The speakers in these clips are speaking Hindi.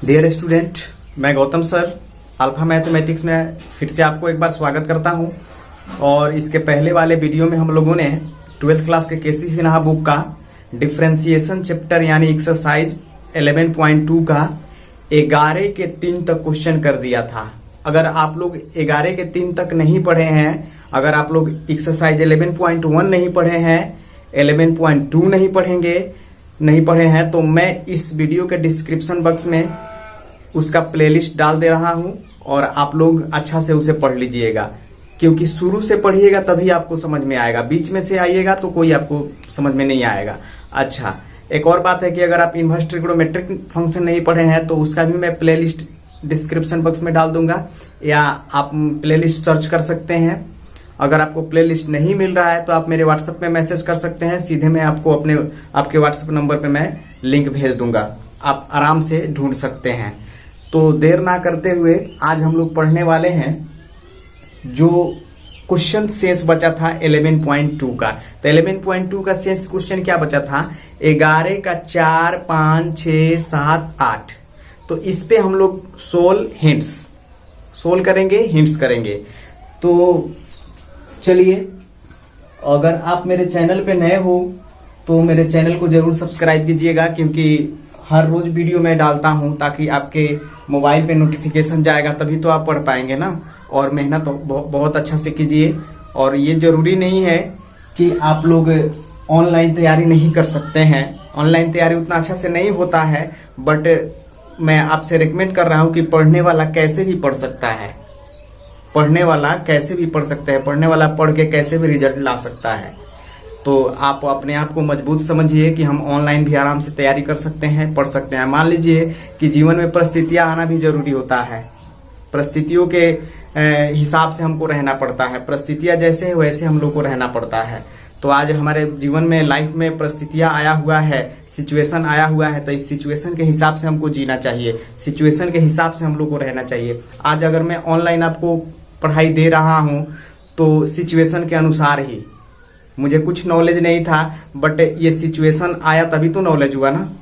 डियर स्टूडेंट, मैं गौतम सर अल्फा मैथमेटिक्स में फिर से आपको एक बार स्वागत करता हूं। और इसके पहले वाले वीडियो में हम लोगों ने 12th क्लास के केसी सिन्हा बुक का डिफरेंशिएशन चैप्टर यानी एक्सरसाइज 11.2 का 11 के 3 तक क्वेश्चन कर दिया था। अगर आप लोग 11 के 3 तक नहीं पढ़े हैं, अगर आप लोग एक्सरसाइज 11.1 नहीं पढ़े हैं, 11.2 नहीं पढ़े हैं, तो मैं इस वीडियो के डिस्क्रिप्शन बॉक्स में उसका प्लेलिस्ट डाल दे रहा हूं और आप लोग अच्छा से उसे पढ़ लीजिएगा, क्योंकि शुरू से पढ़िएगा तभी आपको समझ में आएगा। बीच में से आइएगा तो कोई आपको समझ में नहीं आएगा। अच्छा, एक और बात है कि अगर आप इनवर्स ट्रिग्नोमेट्रिक फंक्शन नहीं पढ़े हैं तो उसका भी मैं प्लेलिस्ट डिस्क्रिप्शन बॉक्स में डाल दूंगा, या आप प्लेलिस्ट सर्च कर सकते हैं। अगर आपको प्लेलिस्ट नहीं मिल रहा है तो आप मेरे व्हाट्सएप में मैसेज कर सकते हैं, सीधे मैं आपको आपके व्हाट्सएप नंबर पे मैं लिंक भेज दूंगा, आप आराम से ढूंढ सकते हैं। तो देर ना करते हुए आज हम लोग पढ़ने वाले हैं जो क्वेश्चन शेष बचा था 11.2 का। तो 11.2 का शेष क्वेश्चन क्या बचा था? 11 का 4, 5, 6, 7, 8। तो इस पे हम लोग सोल्व करेंगे, हिंट्स करेंगे। तो चलिए, अगर आप मेरे चैनल पे नए हो तो मेरे चैनल को जरूर सब्सक्राइब कीजिएगा, क्योंकि हर रोज वीडियो मैं डालता हूं ताकि आपके मोबाइल पे नोटिफिकेशन जाएगा, तभी तो आप पढ़ पाएंगे ना। और मेहनत बहुत अच्छा से कीजिए। और ये जरूरी नहीं है कि आप लोग ऑनलाइन तैयारी नहीं कर सकते हैं, ऑनलाइन तैयारी उतना अच्छा से नहीं होता है, बट मैं आपसे रिकमेंड कर रहा हूं कि पढ़ने वाला कैसे भी पढ़ सकता है, पढ़ने वाला कैसे भी पढ़ सकता है, पढ़ने वाला पढ़ के कैसे भी रिजल्ट ला सकता है। तो आप अपने आप को मजबूत समझिए कि हम ऑनलाइन भी आराम से तैयारी कर सकते हैं, पढ़ सकते हैं। मान लीजिए कि जीवन में परिस्थितियां आना भी जरूरी होता है, परिस्थितियों के हिसाब से हमको रहना पड़ता है, परिस्थितियां जैसे है वैसे हम लोग को रहना पड़ता है। तो आज हमारे जीवन में, लाइफ में परिस्थितियां आया हुआ है, सिचुएशन आया हुआ है, तो इस सिचुएशन के हिसाब से हमको जीना चाहिए, सिचुएशन के हिसाब से हम लोग को रहना चाहिए। आज अगर मैं ऑनलाइन आपको पढ़ाई दे रहा हूं तो सिचुएशन के अनुसार ही, मुझे कुछ नॉलेज नहीं था, बट ये सिचुएशन आया तभी तो नॉलेज हुआ ना।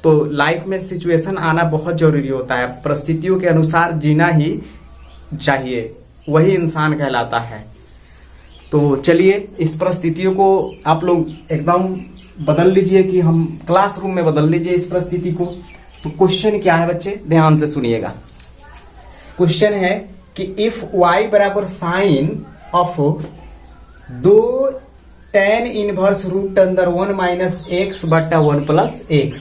तो लाइफ में सिचुएशन आना बहुत जरूरी होता है, परिस्थितियों के अनुसार जीना ही चाहिए, वही इंसान कहलाता है। तो चलिए, इस परिस्थितियों को आप लोग एकदम बदल लीजिए, कि हम क्लासरूम में बदल लीजिए इस परिस्थिति को। तो क्वेश्चन क्या है बच्चे, ध्यान से सुनिएगा। क्वेश्चन है कि इफ y बराबर sine of 2 tan inverse root under 1 minus x बट्टा 1 plus x,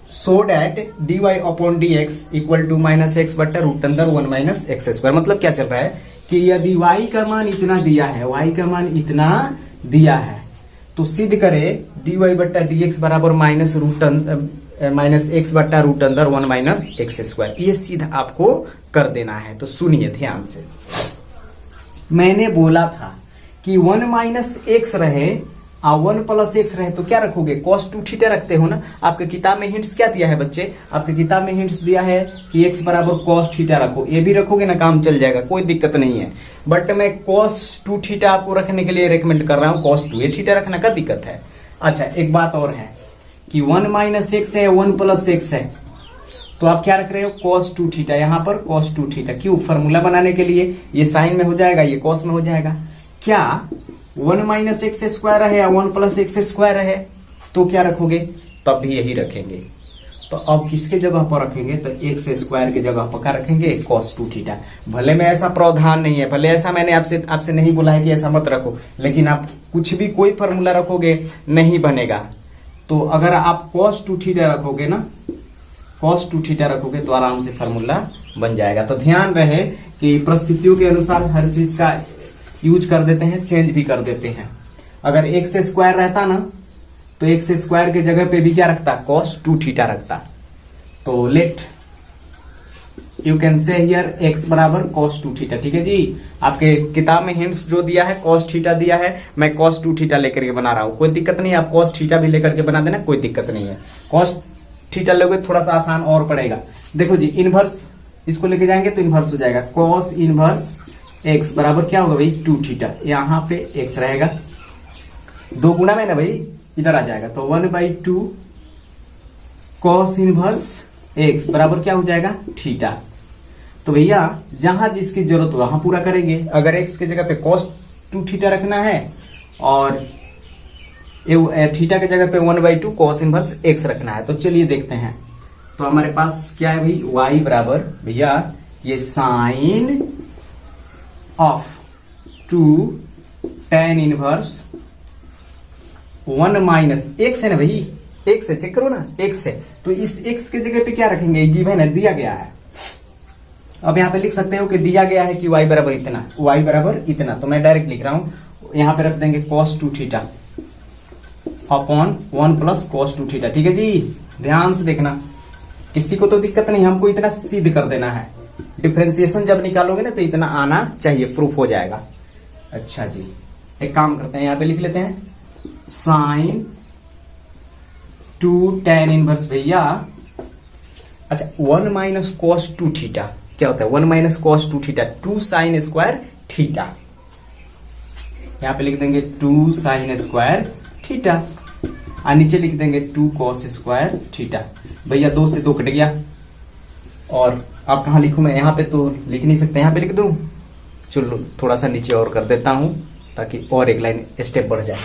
so that dy upon dx equal to minus x बट्टा root under 1 minus x square. मतलब क्या चल रहा है कि यदि y का मान इतना दिया है, y का मान इतना दिया है, तो सिद्ध करे dy बट्टा dx बराबर माइनस एक्स बट्टा root under 1 minus x square. ये सीधा आपको कर देना है। तो सुनिए ध्यान से, मैंने बोला था कि 1 माइनस एक्स रहे और 1 प्लस एक्स रहे तो क्या रखोगे? cos 2 थीटा रखते हो ना। आपके किताब में हिंट्स क्या दिया है बच्चे? आपके किताब में हिंट्स दिया है कि x बराबर cos थीटा रखो। ये भी रखोगे ना, काम चल जाएगा, कोई दिक्कत नहीं है। बट मैं cos 2 थीटा आपको रखने के लिए रेकमेंड कर रहा हूँ, cos 2 थीटा रखना का दिक्कत है। अच्छा, एक बात और है कि 1 माइनस एक्स है, 1 प्लस एक्स है, तो आप क्या रख रहे हो? cos 2 theta. यहाँ पर cos 2 थीटा क्यों? फॉर्मूला बनाने के लिए। ये साइन में हो जाएगा, ये cos में हो जाएगा। क्या 1 माइनस एक्स स्क्वायर है या 1 प्लस एक्स स्क्वायर है, तो क्या रखोगे? तब भी यही रखेंगे। तो अब किसके जगह पर रखेंगे? तो एक्स स्क्वायर के जगह पर क्या रखेंगे? cos 2 theta. भले में ऐसा प्रावधान नहीं है, भले ऐसा मैंने आपसे नहीं बोला है कि ऐसा मत रखो, लेकिन आप कुछ भी कोई फॉर्मूला रखोगे नहीं बनेगा। तो अगर आप cos 2 थीटा रखोगे ना, cos 2 थीटा रखोगे तो आराम से फॉर्मूला बन जाएगा। तो ध्यान रहे कि परिस्थितियों के अनुसार हर चीज का यूज कर देते हैं, चेंज भी कर देते हैं। अगर एक्स स्क्वायर रहता ना तो एक्स स्क्वायर के जगह पे भी क्या रखता? cos 2 थीटा रखता। तो let you can say here x बराबर cos 2 थीटा। ठीक है जी, आपके किताब में हिंट्स जो दिया है cos थीटा दिया है, मैं cos 2 थीटा लेकर के बना रहा हूं, कोई दिक्कत नहीं है। आप cos थीटा भी लेकर के बना देना, कोई दिक्कत नहीं है। cos थीटा लोगे थोड़ा सा आसान और पड़ेगा। देखो जी, इनवर्स इसको लेके जाएंगे तो इनवर्स हो जाएगा, cos इनवर्स x बराबर क्या होगा भाई? 2 थीटा। यहाँ पे x रहेगा, 2 गुना में ना भाई, इधर आ जाएगा, तो 1/2 cos इनवर्स एक्स बराबर क्या हो जाएगा थीटा। तो भैया जहां जिसकी जरूरत हो वहां पूरा करेंगे। अगर एक्स की जगह पे cos 2 थीटा रखना है और थीटा की जगह पे 1/2 cos इनवर्स एक्स रखना है। तो चलिए देखते हैं। तो हमारे पास क्या है भाई, y बराबर भैया ये sine of 2 tan inverse 1 minus X है ना भाई, एक्स है, चेक करो ना, एक्स है। तो इस एक्स की जगह पे क्या रखेंगे, गिवन है, दिया गया है। अब यहां पे लिख सकते हो कि दिया गया है कि y बराबर इतना, y बराबर इतना। तो मैं डायरेक्ट लिख रहा हूं, यहां पे रख देंगे cos 2 theta upon 1 plus cos 2 theta. ठीक है जी, ध्यान से देखना, किसी को तो दिक्कत नहीं, हमको इतना सिद्ध कर देना है। डिफरेंशिएशन जब निकालोगे ना तो इतना आना चाहिए, प्रूफ हो जाएगा। अच्छा जी, एक काम करते हैं, यहां पे लिख लेते हैं साइन 2 tan इनवर्स भैया, अच्छा 1 माइनस cos 2 थीटा क्या होता है, 1 minus cos 2 theta 2 sign square theta. यहां पे लिख देंगे 2 साइन स्क्वायर थीटा और नीचे लिख देंगे 2 cos स्क्वायर थीटा। भैया 2 से 2 कट गया, और अब कहां लिखूं मैं, यहां पे तो लिख नहीं सकते, यहां पे लिख दूं। चलो थोड़ा सा नीचे और कर देता हूं ताकि और एक लाइन स्टेप बढ़ जाए।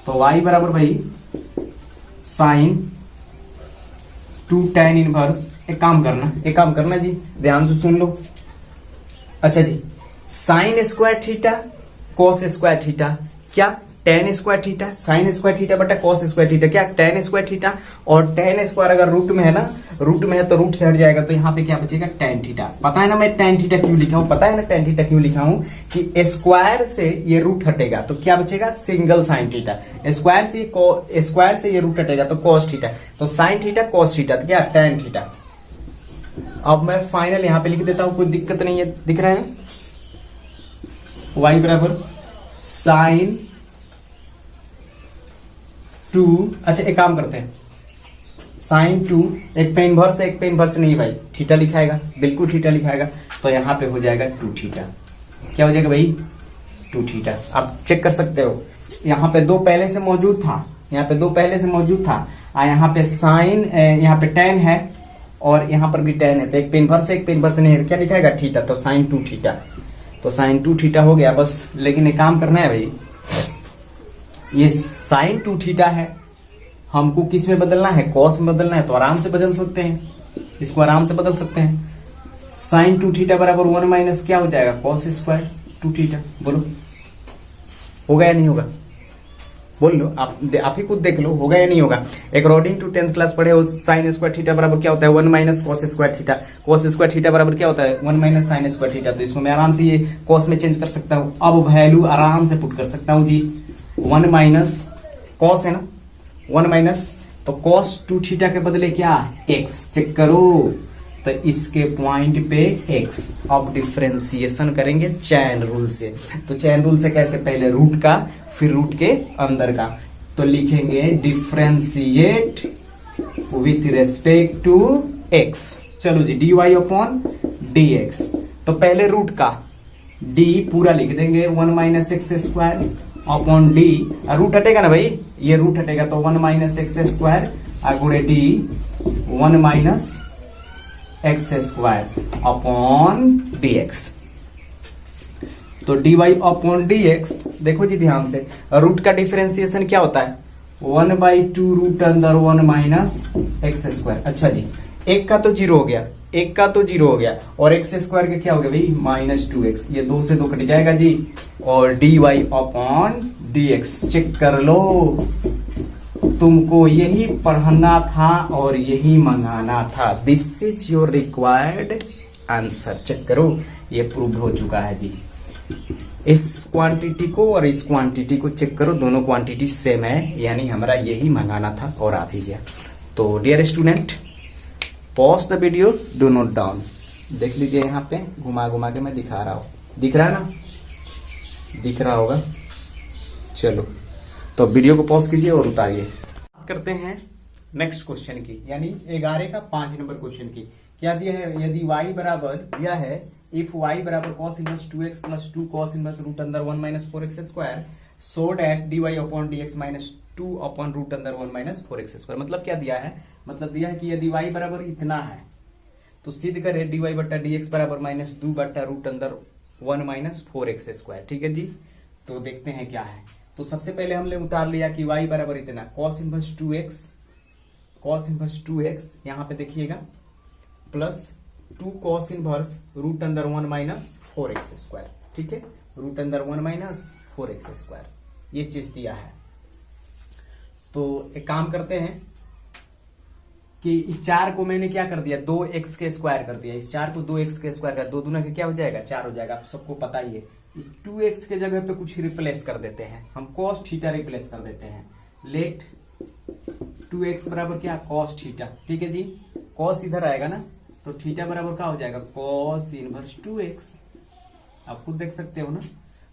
तो y बराबर भाई साइन 2 tan इनवर्स, एक काम करना जी, ध्यान से सुन लो। अच्छा जी, sine square theta cos square theta क्या tan square theta, sine square theta बटा cos स्क्वायर थीटा क्या tan स्क्वायर थीटा। और tan स्क्वायर अगर रूट में है ना, रूट में है तो रूट से हट जाएगा, तो यहाँ पे क्या बचेगा tan थीटा। पता है ना मैं tan थीटा क्यों लिखा हूं, पता है ना tan थीटा क्यों लिखा हूं, कि स्क्वायर से ये रूट हटेगा तो क्या बचेगा सिंगल साइन थीटा, स्क्वायर से ये रूट हटेगा तो cos थीटा, तो साइन थीटा cos थीटा तो क्या tan थीटा। अब मैं फाइनल यहां पे लिख देता हूं, कोई दिक्कत नहीं है, दिख रहा है y बराबर साइन 2, अच्छा एक काम करते हैं, साइन 2 एक पे इनवर्स है, एक पे इनवर्स नहीं भाई, थीटा लिखाएगा, बिल्कुल थीटा लिखाएगा। तो यहां पे हो जाएगा 2 थीटा, क्या हो जाएगा भाई 2 थीटा। आप चेक कर सकते हो, यहां पे 2 पहले से मौजूद था, यहाँ पे 2 पहले से मौजूद था, यहाँ पे साइन, यहाँ पे tan है और यहाँ पर भी tan है, तो एक पे इनवर्स है, एक पे इनवर्स नहीं है, क्या लिखाएगा थीटा, तो साइन 2 थीटा। तो साइन 2 थीटा हो गया बस। लेकिन एक काम करना है भाई, ये साइन 2 थीटा है, हमको किस में बदलना है, कॉस में बदलना है, तो आराम से बदल सकते हैं, इसको आराम से बदल सकते हैं। साइन 2 थीटा बराबर 1 माइनस क्या हो जाएगा कॉस स्क्वायर 2 थीटा। बोलो होगा या नहीं होगा, बोल लो आप ही खुद देख लो, होगा या नहीं होगा। अकॉर्डिंग टू 10th क्लास पढ़े हो, साइन स्क्वायर थीटा बराबर क्या होता है 1 minus cos square theta, cos square theta बराबर क्या होता है 1 माइनस साइन स्क्वायर थीटा। तो इसको मैं आराम से ये कॉस में चेंज कर सकता हूं, अब वैल्यू आराम से पुट कर सकता हूं जी, 1 माइनस कॉस है ना, 1 माइनस, तो कॉस 2 थीटा के बदले क्या x, चेक करो, तो इसके पॉइंट पे x। अब डिफरेंशिएशन करेंगे चैन रूल से, तो चैन रूल से कैसे, पहले रूट का फिर रूट के अंदर का, तो लिखेंगे differentiate with respect to x। चलो जी dy अपॉन dx, तो पहले रूट का d पूरा लिख देंगे 1 minus x square upon D, root हटेगा ना भाई, ये रूट हटेगा तो 1 माइनस एक्स स्क्वायर गुणे D 1 minus x square upon dx। तो dy अपॉन dx, देखो जी ध्यान से, रूट का डिफरेंशिएशन क्या होता है 1/2 रूट अंदर 1 माइनस एक्स स्क्वायर। अच्छा जी, एक का तो जीरो हो गया, एक का तो जीरो हो गया, और एक्स स्क्वायर का क्या हो गया भाई माइनस 2x, ये 2 से 2 कट जाएगा जी, और dy अपॉन dx। चेक कर लो, तुमको यही पढ़ना था और यही मंगाना था, this is your required answer. Check करो, ये प्रूव हो चुका है जी। इस क्वांटिटी को और इस क्वांटिटी को चेक करो, दोनों क्वांटिटी सेम है, यानी हमारा यही मंगाना था और आ भी गया। तो dear student, pause the video, do note down, देख लीजिए, यहाँ पे घुमा घुमा के मैं दिखा रहा हूं, दिख रहा है ना, दिख रहा होगा। चलो तो वीडियो को पॉज कीजिए और उतारिए। करते हैं नेक्स्ट क्वेश्चन की, यानी 11 का 5 नंबर क्वेश्चन की। क्या दिया है, यदि y बराबर दिया है, इफ y बराबर cos inverse 2x plus 2 cos inverse root अंदर 1 minus 4x square, so that dy upon dx minus 2 upon root under 1 minus 4x²। मतलब क्या दिया है, मतलब दिया है कि यदि y बराबर इतना है तो सिद्ध करे dy बट्टा dx बराबर -2 बट्टा रूट अंडर 1 माइनस 4x²। ठीक है जी। तो देखते हैं क्या है। तो सबसे पहले हमने उतार लिया कि y बराबर इतना cos इनवर्स 2x यहां पे देखिएगा plus 2 cos inverse root under 1 minus 4x²। ठीक है, रूट अंडर 1 माइनस 4x², ये चीज दिया है। तो एक काम करते हैं कि इस 4 को मैंने क्या कर दिया, 2x² कर दिया। इस 4 को 2x² कर, 2 दूना के क्या हो जाएगा 4 हो जाएगा। आप सबको पता ही है। 2x के जगह पे कुछ रिप्लेस कर देते हैं हम, cos थीटा रिप्लेस कर देते हैं। लेट 2x बराबर क्या cos थीटा। ठीक है जी, cos इधर आएगा ना, तो थीटा बराबर क्या हो जाएगा cos इनवर्स 2x। आप खुद देख सकते हो ना।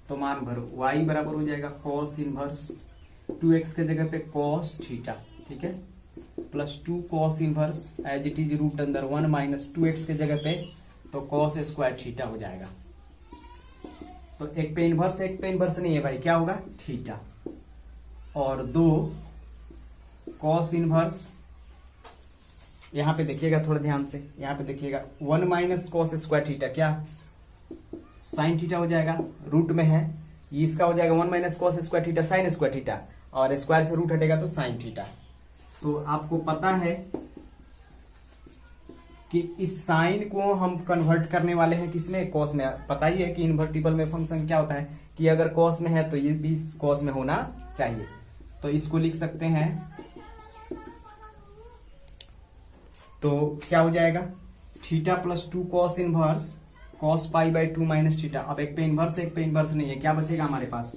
तो मान भर y बराबर हो जाएगा cos इनवर्स 2x के जगह पे cos थीटा। ठीक है, plus 2 cos inverse as it is root under 1 minus 2x के जगह पे तो cos स्क्वायर थीटा हो जाएगा। तो एक पे इनवर्स नहीं है भाई, क्या होगा थीटा। और 2 cos इनवर्स, यहां पे देखिएगा थोड़ा ध्यान से, यहां पे देखिएगा 1 माइनस cos स्क्वायर थीटा क्या साइन थीटा हो जाएगा, रूट में है। ये इसका हो जाएगा 1 minus cos square theta sine square theta, और स्क्वायर से रूट हटेगा तो साइन थीटा। तो आपको पता है कि इस साइन को हम कन्वर्ट करने वाले हैं किसमें, कॉस में। पता ही है कि इन्वर्टिबल में फंक्शन क्या होता है कि अगर कॉस में है तो ये भी कॉस में होना चाहिए। तो इसको लिख सकते हैं, तो क्या हो जाएगा theta plus 2 cos inverse cos pi by 2 minus theta. अब एक पे इनवर्स नहीं है, क्या बचेगा हमारे पास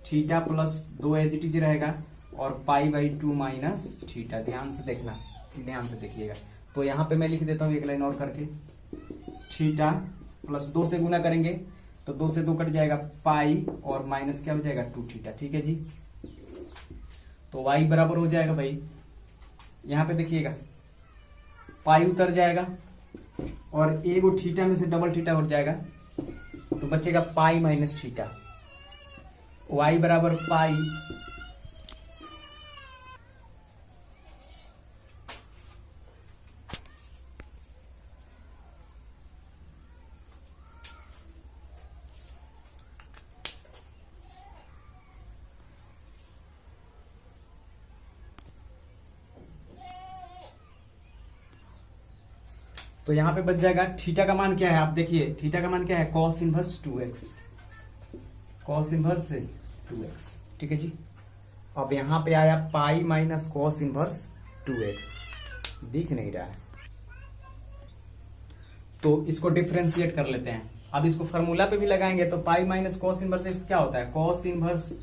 theta plus 2 as it is रहेगा और पाई बाई 2 माइनस थीटा। ध्यान से देखना, ध्यान से देखिएगा। तो यहां पे मैं लिख देता हूं एक लाइन और करके, थीटा प्लस 2 से गुना करेंगे तो 2 से 2 कट जाएगा पाई और माइनस क्या हो जाएगा 2 थीटा। ठीक है जी। तो y बराबर हो जाएगा भाई, यहां पे देखिएगा पाई उतर जाएगा और एगो थीटा में से डबल थीटा उठ जाएगा तो बचेगा पाई माइनस थीटा। y बराबर पाई तो यहां पे बच जाएगा थीटा का मान क्या है, आप देखिए थीटा का मान क्या है cos inverse 2x, cos inverse 2x। ठीक है जी। अब यहां पे आया pi minus cos inverse 2x, दिख नहीं रहा है तो इसको डिफरेंशिएट कर लेते हैं। अब इसको फॉर्मूला पे भी लगाएंगे तो pi minus cos inverse x क्या होता है, cos inverse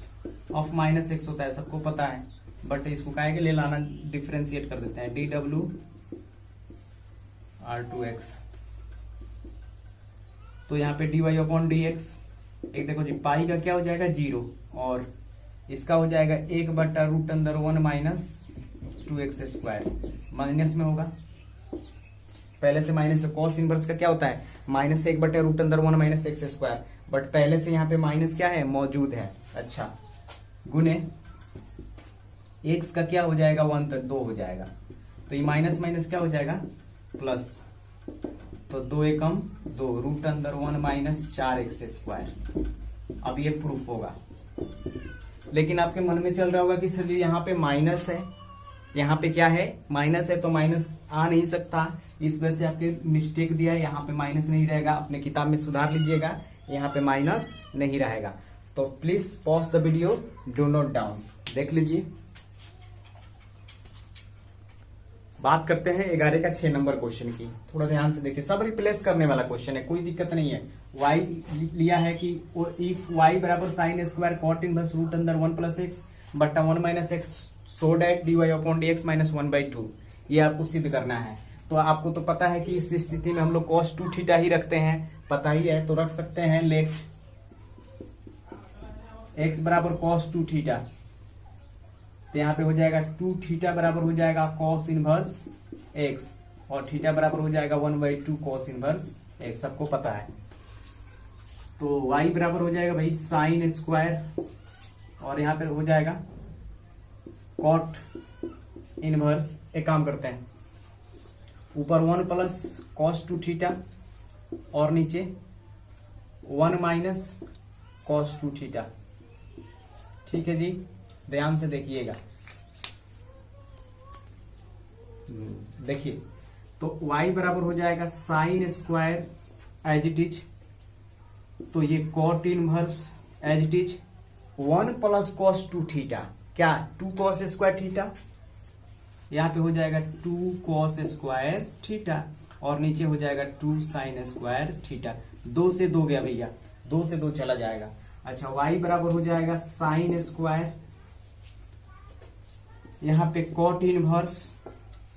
of minus x होता है, सबको पता है। बट इसको काहे के लिए लाना, डिफरेंशिएट कर देते हैं, dw r2x। तो यहाँ पे dy अपॉन dx, एक देखो जी पाई का क्या हो जाएगा 0 और इसका हो जाएगा 1 बट्टा root under 1 minus 2x², minus में होगा पहले से माइनस। cos इनवर्स का क्या होता है माइनस 1 बट्टा root under 1 minus x², but पहले से यहाँ पे माइनस क्या है मौजूद है। अच्छा, गुने x का क्या हो जाएगा 1 तक 2 हो जाएगा, तो ये माइनस माइनस क्या हो जाएगा प्लस, तो 2 एकम 2 रूट अंडर 1 माइनस 4x²। अब ये प्रूफ होगा। लेकिन आपके मन में चल रहा होगा कि सर जी यहाँ पे माइनस है, यहाँ पे क्या है माइनस है तो माइनस आ नहीं सकता, इस वजह से आपके मिस्टेक दिया है, यहाँ पे माइनस नहीं रहेगा। अपने किताब में सुधार लीजिएगा, यहाँ पे माइनस नहीं रहेगा। तो please pause the video, do note down, देख लीजिए। बात करते हैं 11 का 6 नंबर क्वेश्चन की, थोड़ा ध्यान से देखिए। सब रिप्लेस करने वाला क्वेश्चन है, कोई दिक्कत नहीं है। y लिया है कि इफ y बराबर sine square cot inverse root under 1 plus x बट्टा 1 minus x so that dy upon dx minus 1/2, ये आपको सिद्ध करना है। तो आपको तो पता है कि इस स्थिति में हम लोग cos 2 थीटा ही रखते हैं, पता ही है, तो रख सकते हैं लेट x बराबर cos 2 थीटा। तो यहाँ पे हो जाएगा 2 थीटा बराबर हो जाएगा cos इनवर्स x और थीटा बराबर हो जाएगा 1/2 cos इनवर्स x, सबको पता है। तो y बराबर हो जाएगा भाई साइन स्क्वायर और यहाँ पे हो जाएगा कॉट इनवर्स, एक काम करते हैं, ऊपर 1 प्लस कॉस 2 थीटा और नीचे 1 माइनस कॉस 2 थीटा। ठीक है जी, ध्यान से देखिएगा। देखिए तो y बराबर हो जाएगा sine square as it is, तो ये cot inverse as it is 1 plus cos 2 theta, क्या 2 कॉस स्क्वायर थीटा, यहां पे हो जाएगा 2 कॉस स्क्वायर थीटा और नीचे हो जाएगा 2 साइन स्क्वायर थीटा। 2 से 2 गया भैया, 2 से 2 चला जाएगा। अच्छा y बराबर हो जाएगा साइन स्क्वायर, यहां पे कॉट इनवर्स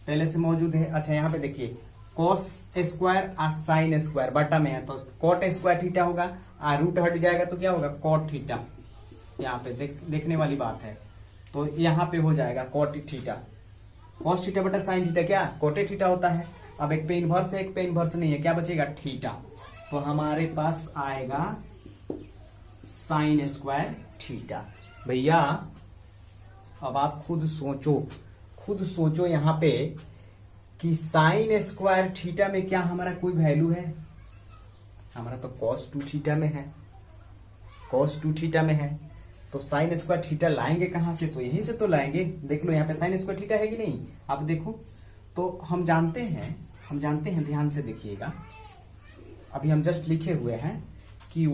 पहले से मौजूद है। अच्छा यहाँ पे देखिए कॉस स्क्वायर और साइन स्क्वायर बटा में है, तो कॉट स्क्वायर थीटा होगा और रूट हट जाएगा तो क्या होगा कॉट थीटा। यहाँ पे देखने वाली बात है, तो यहाँ पे हो जाएगा कॉट थीटा, कॉस थीटा बटा साइन थीटा, क्या कॉटे थीटा होता है। अब एक पे इनवर्स है, एक पे इनवर्स नहीं है, क्या बचेगा थीटा, तो हमारे पास आएगा साइन स्क्वायर थीटा। भैया अब आप खुद सोचो यहाँ पे कि साइन स्क्वायर थीटा में क्या हमारा कोई वैल्यू है, हमारा तो कॉस 2 थीटा में है, कॉस 2 थीटा में है, तो साइन स्क्वायर थीटा लाएंगे कहां से, तो यहीं से तो लाएंगे। देख लो यहाँ पे साइन स्क्वायर थीटा है कि नहीं, आप देखो तो हम जानते हैं, ध्यान से देखिएगा। अभी हम जस्ट लिखे हुए हैं कि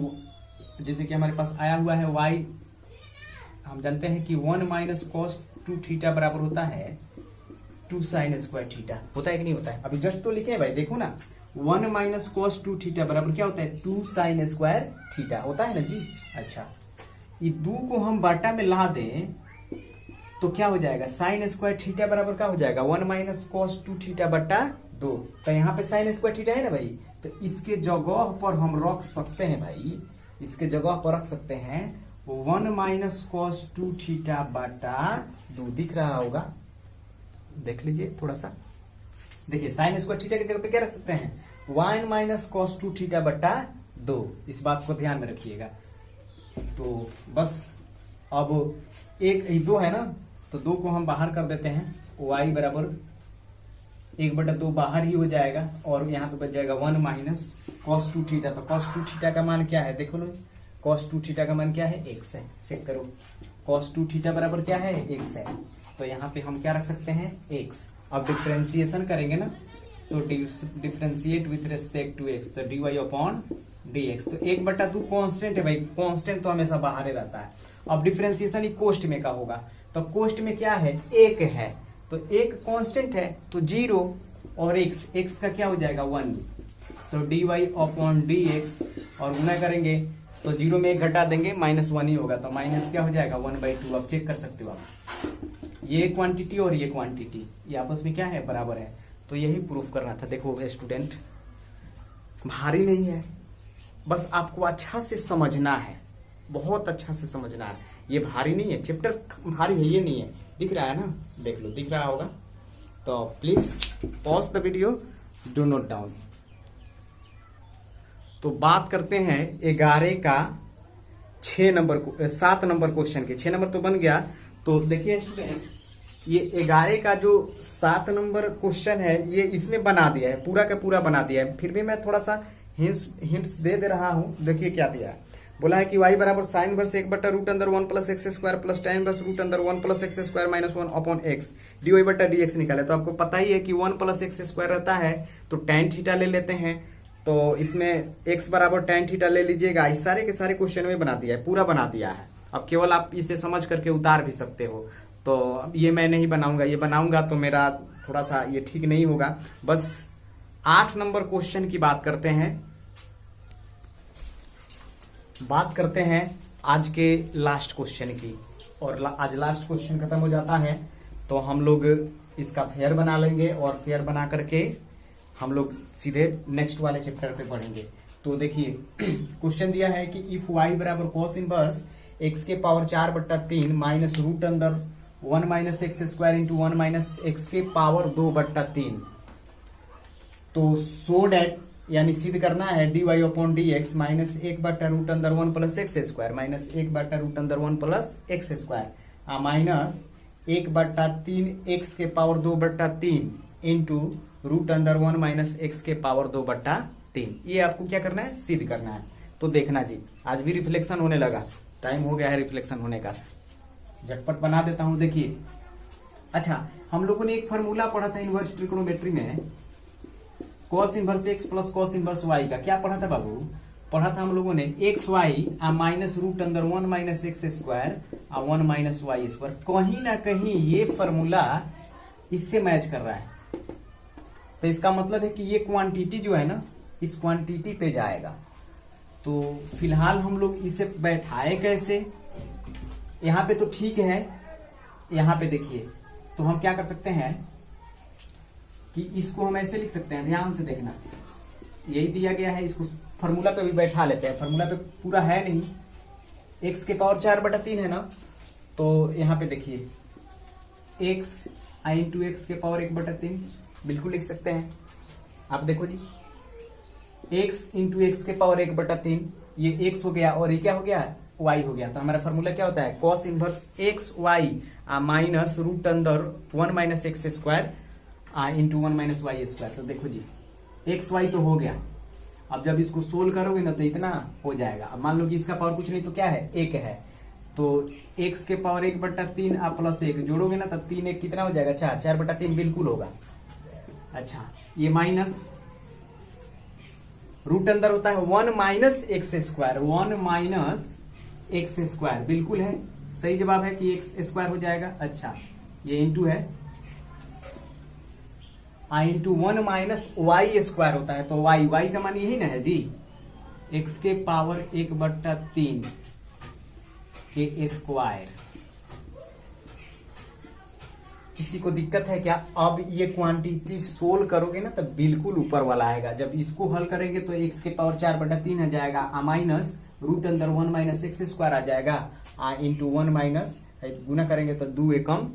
जैसे कि हमारे पास आया हुआ है y, हम जानते हैं कि 1 माइनस कॉस 2 थीटा बराबर होता है 2 साइन स्क्वायर थीटा, होता है कि नहीं होता है। अभी जस्ट तो लिखे हैं भाई, देखो ना 1 माइनस कॉस 2 थीटा बराबर क्या होता है 2 साइन स्क्वायर थीटा, होता है ना जी। अच्छा ये 2 को हम बाटा में ला दें तो क्या हो जाएगा साइन स्क्वायर थीटा बराबर क्या हो जाएगा 1 माइनस कॉस 2 थीटा बटा 2। तो यहाँ पे साइन स्क्वायर थीटा है ना भाई, तो इसके जगह पर हम रख सकते हैं भाई, इसके जगह पर रख सकते हैं 1 माइनस कॉस 2 थीटा बटा 2, दिख रहा होगा, देख लीजिए थोड़ा सा। देखिए साइन स्क्वायर थीटा की जगह पे क्या रख सकते हैं 1 माइनस कॉस 2 थीटा बटा 2, इस बात को ध्यान में रखिएगा। तो बस अब 2 है ना, तो 2 को हम बाहर कर देते हैं, y बराबर 1/2 बाहर ही हो जाएगा और यहाँ पे बच जाएगा 1 माइनस कॉस 2 थीटा। तो कॉस 2 थीटा का मान क्या है, देखो लो कॉस 2 थीटा का मान क्या है x है, चेक करो कॉस 2 थीटा बराबर क्या है x है, तो यहाँ पे हम क्या रख सकते हैं x। अब डिफ्रेंसिएशन करेंगे ना, तो differentiate with respect to x, तो dy अपॉन dx, तो 1/2 कांस्टेंट है भाई, कांस्टेंट तो हमेशा बाहर ही रहता है। अब डिफ्रेंसिएशन ही कोष्ट में का होगा, तो कोष्ट में क्या है 1 है, तो 1 कांस्टेंट है तो 0 और x का क्या हो जाएगा 1, तो dy अपॉन dx और गुना करेंगे तो 0 में 1 घटा देंगे -1 ही होगा, तो माइनस क्या हो जाएगा 1/2। अब चेक कर सकते हो आप, ये क्वांटिटी और ये क्वांटिटी ये आपस में क्या है बराबर है, तो यही प्रूफ करना था। देखो स्टूडेंट भारी नहीं है, बस आपको अच्छा से समझना है, बहुत अच्छा से समझना है, ये भारी नहीं है, चैप्टर भारी है ये नहीं है, दिख रहा है ना, देख लो दिख रहा होगा। तो please pause the video, do note down. तो बात करते हैं 11 का 7 नंबर क्वेश्चन के, 6 नंबर तो बन गया। तो देखिए स्टूडेंट ये 11 का जो 7 नंबर क्वेश्चन है ये इसमें बना दिया है, पूरा का पूरा बना दिया है, फिर भी मैं थोड़ा सा हिंट्स दे रहा हूं। देखिए क्या दिया है, बोला है कि y बराबर sine inverse 1/√1 plus x square plus tan inverse √1 plus x square -1 upon X dy बटा dx निकाले। तो आपको पता ही है कि 1 प्लस एक्स स्क्वायर रहता है, तो tan थीटा ले लेते हैं, तो इसमें x बराबर tan थीटा ले लीजिएगा। इस सारे के सारे क्वेश्चन में बना दिया है, पूरा बना दिया है, अब केवल आप इसे समझ करके उतार भी सकते हो। तो ये मैं नहीं बनाऊंगा, ये बनाऊंगा तो मेरा थोड़ा सा ये ठीक नहीं होगा। बस 8 नंबर क्वेश्चन की बात करते हैं आज के लास्ट क्वेश्चन की, और आज लास्ट क्वेश्चन खत्म हो जाता है तो हम लोग इसका फेयर बना लेंगे और फेयर बना करके हम लोग सीधे नेक्स्ट वाले चैप्टर पे बढ़ेंगे। तो देखिए क्वेश्चन दिया है कि इफ y बराबर cos इनवर्स x के power 4/3 minus √1 minus x square into 1 minus x के पावर 2/3, तो सो डेट यानी सिद्ध करना है dy upon dx minus 1/√1 plus x square minus 1/√1 plus x square minus 1/3 x के power 2/3 into root under 1 minus x के पावर 2/3। ये आपको क्या करना है, सिद्ध करना है। तो देखना जी, आज भी रिफ्लेक्शन होने लगा, टाइम हो गया है रिफ्लेक्शन होने का, झटपट बना देता हूं। देखिए, अच्छा, हम लोगों ने एक फार्मूला पढ़ा था इनवर्स ट्रिग्नोमेट्री में, cos inverse X plus cos inverse Y का। क्या पढ़ा था बाबू? पढ़ा था हम लोगों ने X Y minus root under 1 minus x square 1 minus Y square. कहीं ना कहीं ये फार्मूला इससे मैच कर रहा है, तो इसका मतलब है कि ये क्वांटिटी जो है ना, इस क्वांटिटी पे जाएगा। तो फिलहाल हम लोग इसे बैठाए कैसे? यहां पे तो ठीक है, यहां पे देखिए, तो हम क्या कर सकते हैं कि इसको हम ऐसे लिख सकते हैं, ध्यान से देखना, यही दिया गया है, इसको फार्मूला पे भी बैठा लेते हैं। फार्मूला पे पूरा है नहीं, एक्स के पावर 4/3 है ना, तो यहां पे देखिए एक्स आई इंटू एक्स के पावर 1/3 बिल्कुल लिख सकते हैं। आप देखो जी, एक्स इंटू एक्स के पावर 1/3, ये एक्स हो गया और ये क्या हो गया, वाई हो गया। तो हमारा फार्मूला क्या होता है, cos inverse X Y minus root under 1 minus x square into 1 minus Y square. तो देखो जी, एक्स वाई तो हो गया। अब जब इसको सोल्व करोगे ना तो इतना हो जाएगा। अब मान लो कि इसका पावर कुछ नहीं तो क्या है, 1 है, तो एक्स के पावर 1/3 आप प्लस 1 जोड़ोगे ना तब 3 1 कितना हो जाएगा, 4, 4/3 बिल्कुल होगा। अच्छा, ये माइनस रूट अंदर होता है 1 minus x square, 1 minus x square बिल्कुल है, सही जवाब है कि एक्स स्क्वायर हो जाएगा। अच्छा, ये इंटू है आई इंटू 1 माइनस वाई स्क्वायर होता है, तो वाई, वाई का मान यही ना है जी, एक्स के पावर 1/3 के स्क्वायर। किसी को दिक्कत है क्या? अब ये क्वांटिटी सोल्व करोगे ना तो बिल्कुल ऊपर वाला आएगा। जब इसको हल करेंगे तो एक्स के पावर 4/3 आ जाएगा, माइनस रूट अंदर 1 माइनस एक्स स्क्वायर आ जाएगा इंटू 1 माइनस, गुना करेंगे तो 2 एकम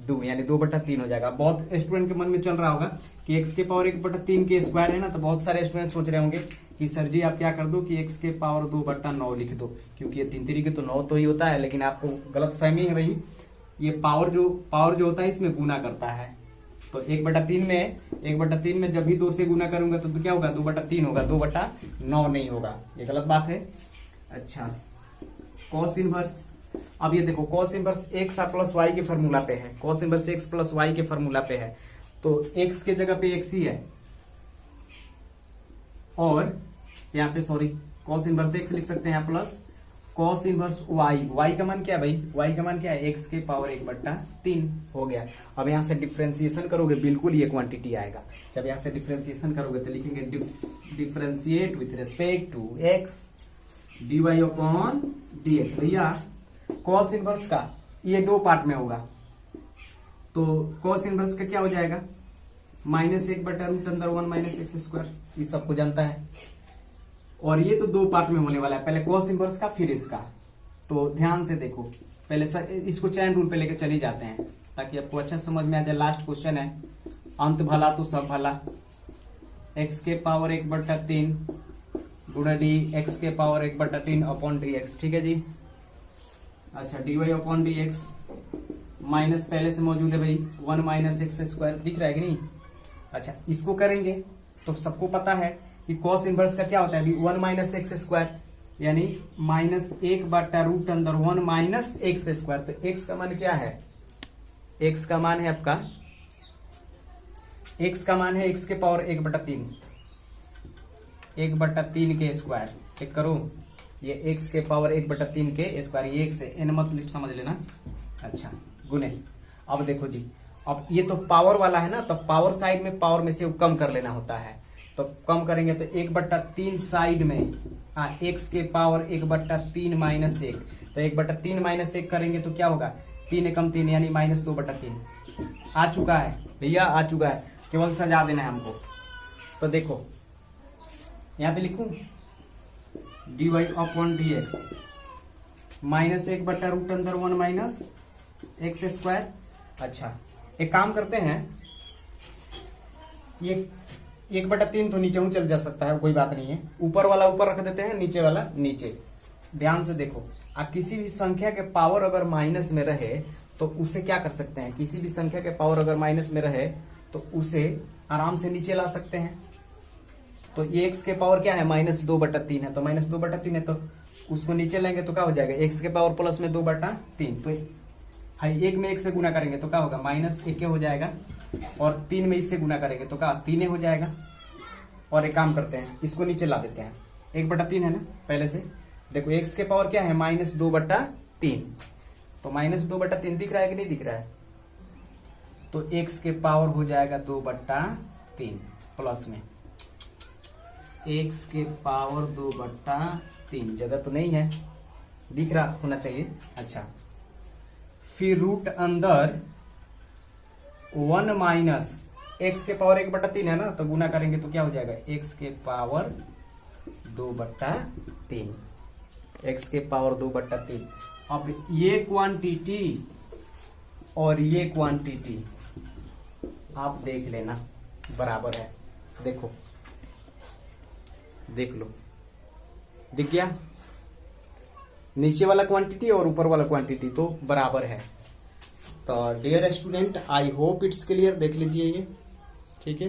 2 यानी 2/3 हो जाएगा। बहुत स्टूडेंट के मन में चल रहा होगा कि एक्स के पावर 1/3 के स्क्वायर है ना, तो बहुत सारे स्टूडेंट सोच रहे होंगे कि सर जी आप क्या कर दो कि एक्स के पावर 2/9 लिख दो, क्योंकि ये 3 3 के तो 9 तो ही होता है। लेकिन आपको गलत फहमी है भाई, ये पावर जो होता है इसमें गुना करता है। तो 1/3 में जब भी 2 से गुना करूंगा तो क्या होगा, 2/3 होगा, 2/9 नहीं होगा। ये गलत बात है। अच्छा, कॉस इनवर्स, अब ये देखो cos inverse X plus Y के फॉर्मूला पे है, cos inverse X plus Y के फॉर्मूला पे है, तो एक्स के जगह पे एक्स ही है, और यहाँ पे सॉरी कॉस इनवर्स एक्स लिख सकते हैं plus cos inverse Y. Y का मान क्या है भाई, वाई का मान क्या है, एक्स के पावर 1/3 हो गया। अब यहां से डिफ्रेंसिएशन करोगे बिल्कुल ये क्वांटिटी आएगा। जब यहां से डिफ्रेंसिएशन करोगे तो लिखेंगे differentiate with respect to X dy upon dx। भैया कॉस इनवर्स का ये 2 पार्ट में होगा, तो कॉस इनवर्स का क्या हो जाएगा, -1/√1 माइनस एक्स स्क्वायर, ये सबको जानता है। और ये तो 2 पार्ट में होने वाला है, पहले कॉस इनवर्स का फिर इसका। तो ध्यान से देखो, पहले सर इसको चैन रूल पे लेके चले जाते हैं ताकि आपको अच्छा समझ में आ जाए। लास्ट क्वेश्चन है, अंत भला तो सब भला, एक्स के पावर 1/3 गुणा डी एक्स के पावर 1/3 अपॉन डी एक्स। ठीक है जी। अच्छा, dy upon D x minus पहले से मौजूद है भाई, 1 माइनस एक्स स्क्वायर दिख रहा है कि नहीं। अच्छा, इसको करेंगे तो सबको पता है कि कॉस इनवर्स का क्या होता है अभी, 1 माइनस एक्स स्क्वायर यानी -1/√1 माइनस एक्स स्क्वायर। तो एक्स का मान क्या है, एक्स का मान है आपका, एक्स का मान है एक्स के पावर 1/3 के स्क्वायर। चेक करो, ये एक्स के पावर 1/3 के स्क्वायर, ये एक्स है, एन मत समझ लेना। अच्छा, गुने। अब देखो जी, अब ये तो पावर वाला है ना, तो पावर साइड में पावर में से कम कर लेना होता है। तो कम करेंगे तो 1/3 साइड में एक्स के पावर 1/3 माइनस 1, तो 1/3 माइनस 1 करेंगे तो क्या होगा, 3 एकम 3 यानी -2/3 आ चुका है भैया, आ चुका है, केवल सजा देना है हमको। तो देखो यहां पे लिखूं dy upon dx -1/√1 minus x square. अच्छा, एक काम करते हैं, ये 1/3 तो नीचे चल जा सकता है, कोई बात नहीं है, ऊपर वाला ऊपर रख देते हैं, नीचे वाला नीचे। ध्यान से देखो, किसी भी संख्या के पावर अगर माइनस में रहे तो उसे क्या कर सकते हैं, किसी भी संख्या के पावर अगर माइनस में रहे तो उसे आराम से नीचे ला सकते हैं। तो ये x के पावर क्या है, -2/3 है, तो -2/3 है, तो उसको नीचे लेंगे तो क्या हो जाएगा, x के पावर प्लस में 2/3। तो हाई 1 में 1 से गुना करेंगे तो क्या होगा, -1 हो जाएगा, और 3 में इससे गुना करेंगे तो क्या 3 हो जाएगा। और एक काम करते हैं, इसको नीचे ला देते हैं, 1/3 है ना पहले से। देखो x के पावर क्या है, -2/3, तो -2/3 दिख रहा है कि नहीं दिख रहा है, तो x के पावर हो जाएगा 2/3 प्लस में x के पावर 2/3, जगह तो नहीं है, दिख रहा होना चाहिए। अच्छा, फिर रूट अंदर 1 माइनस x के पावर 1/3 है ना, तो गुना करेंगे तो क्या हो जाएगा, x के पावर 2/3, x के पावर 2/3। अब ये क्वांटिटी और ये क्वांटिटी आप देख लेना बराबर है, देखो देख लो, दिख गया, नीचे वाला क्वांटिटी और ऊपर वाला क्वांटिटी तो बराबर है। तो dear student, I hope it's clear, देख लीजिए ये, ठीक है।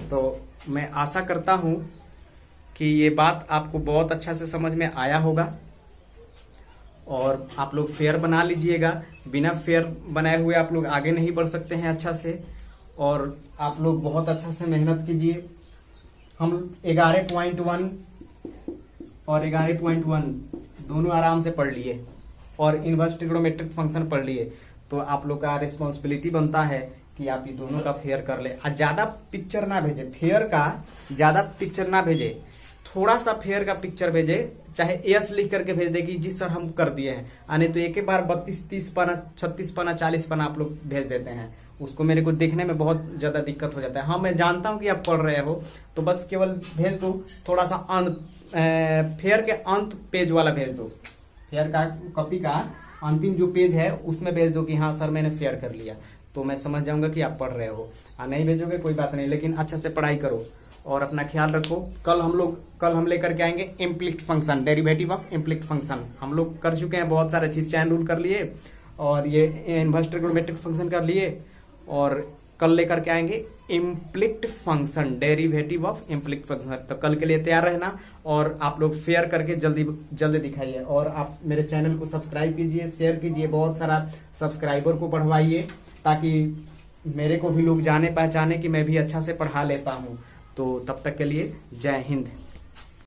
तो मैं आशा करता हूं कि ये बात आपको बहुत अच्छा से समझ में आया होगा, और आप लोग फेयर बना लीजिएगा। बिना फेयर बनाए हुए आप लोग आगे नहीं बढ़ सकते हैं अच्छा से, और आप लोग बहुत अच्छा से मेहनत कीजिए। हम 11.1 और 11.1 दोनों आराम से पढ़ लिए, और इनवर्स ट्रिग्नोमेट्रिक फंक्शन पढ़ लिए, तो आप लोग का रिस्पॉन्सिबिलिटी बनता है कि आप ये दोनों का फेयर कर ले। और ज्यादा पिक्चर ना भेजे, फेयर का ज्यादा पिक्चर ना भेजे, थोड़ा सा फेयर का पिक्चर भेजे, चाहे एस लिख करके भेज दे कि जी सर हम कर दिए हैं, आने तो एक बार 32-30 पन्ना, 36 पन्ना, 40 पन्ना आप लोग भेज देते हैं, उसको मेरे को देखने में बहुत ज्यादा दिक्कत हो जाता है। हाँ, मैं जानता हूं कि आप पढ़ रहे हो, तो बस केवल भेज दो, थोड़ा सा फेयर के अंत पेज वाला भेज दो, फेयर का कॉपी का अंतिम जो पेज है उसमें भेज दो कि हाँ सर मैंने फेयर कर लिया, तो मैं समझ जाऊंगा कि आप पढ़ रहे हो। नहीं भेजोगे कोई बात नहीं, लेकिन अच्छा से पढ़ाई करो और अपना ख्याल रखो। कल हम लेकर के आएंगे इम्प्लिक्ट फंक्शन, डेरिवेटिव ऑफ इम्प्लिक्ट फंक्शन। हम लोग कर चुके हैं बहुत सारे चीज, चैन रूल कर लिए, और ये इनवर्स ट्रिग्नोमेट्रिक फंक्शन कर लिए, और कल लेकर के आएंगे इम्प्लिक्ट फंक्शन, डेरिवेटिव ऑफ इम्प्लिक्ट फंक्शन। तो कल के लिए तैयार रहना, और आप लोग फेयर करके जल्दी दिखाइए, और आप मेरे चैनल को सब्सक्राइब कीजिए, शेयर कीजिए, बहुत सारा सब्सक्राइबर को बढ़वाइए, ताकि मेरे को भी लोग जाने पहचाने कि मैं भी अच्छा से पढ़ा लेता हूँ। तो तब तक के लिए जय हिंद।